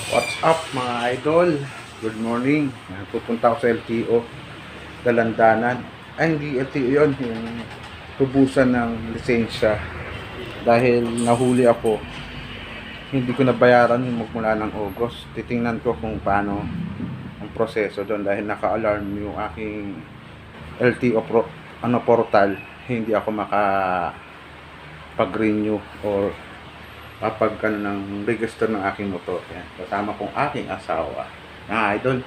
What's up mga idol? Good morning. Pupunta ako sa LTO Dalandanan. Ay, hindi LTO yun. Yung tubusan ng lisensya. Dahil nahuli ako. Hindi ko nabayaran yung magmula ng August. Titingnan ko kung paano ang proseso doon. Dahil naka-alarm yung aking LTO portal. Hindi ako makapag-renew or kapag ng register ng aking motor. Yan. Kasama kong aking asawa. Idol.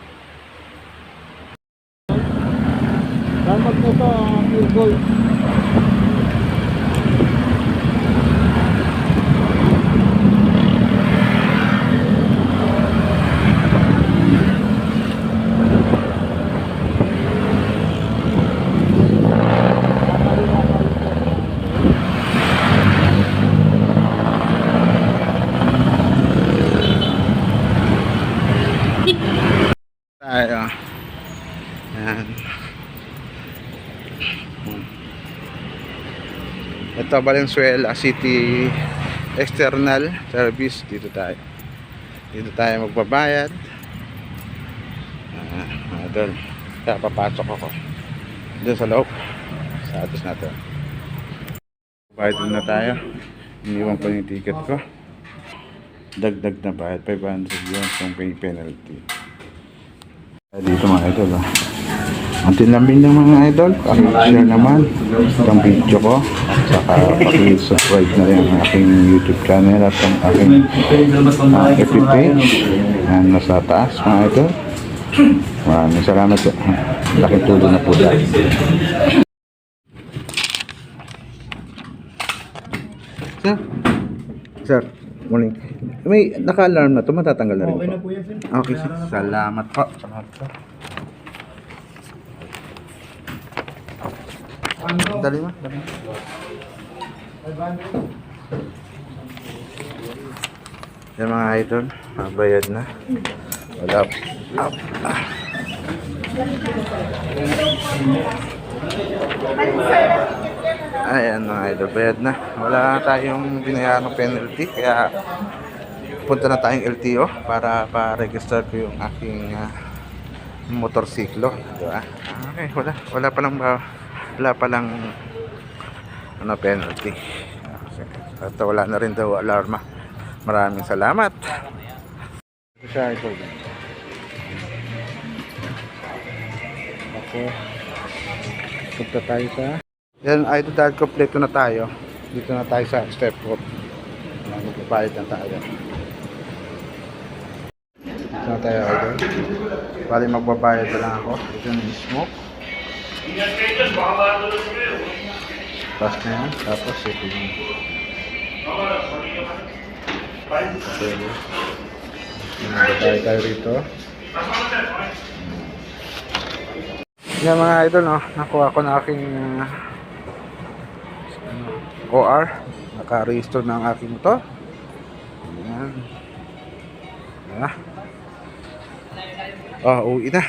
Dapat na sa pure gold. Tayo. Yan. Ito Valenzuela City External Service. Dito tayo magbabayad. Doon. Kaya papasok ako doon sa loob sa address natin. Bayad na tayo. Iniwan ko yung ticket ko. Dagdag na bayad 500 yun yung pay penalty. Dito mga idol, ang tinlamin ng mga idol, pakishare naman itong video ko at saka pakisubscribe na rin ang aking YouTube channel at ang aking FB page yan nasa taas mga idol. Maraming salamat po, laking tulong na po dahil. Sir, morning. May naka-alarm na ito, matatanggal na rin Okay po. na po yan, sir. Okay, sir. Salamat po. Salamat po. Dali mo. Yan mga idol, bayad na. Wala. Up. Ayan mga idol, bayad na. Wala tayong binayaran ng penalty, kaya punta na tayong LTO para pa-register ko yung aking motorsiklo, diba? Okay, wala palang ano penalty. At wala na rin daw alarma. Maraming salamat. Okay. Punta tayo sa yan idol, dahil kompleto na tayo. Dito na tayo sa step 4. Magbabayad na tayo. Saan tayo idol? Bali magbabayad na lang ako. Ito yung smoke. Tapos na yan. Tapos ito yung magbabayad tayo rito. Yan mga idol, no? Nakuha ko na aking OR. Naka-register na ang aking motor. Yan. Uwi na.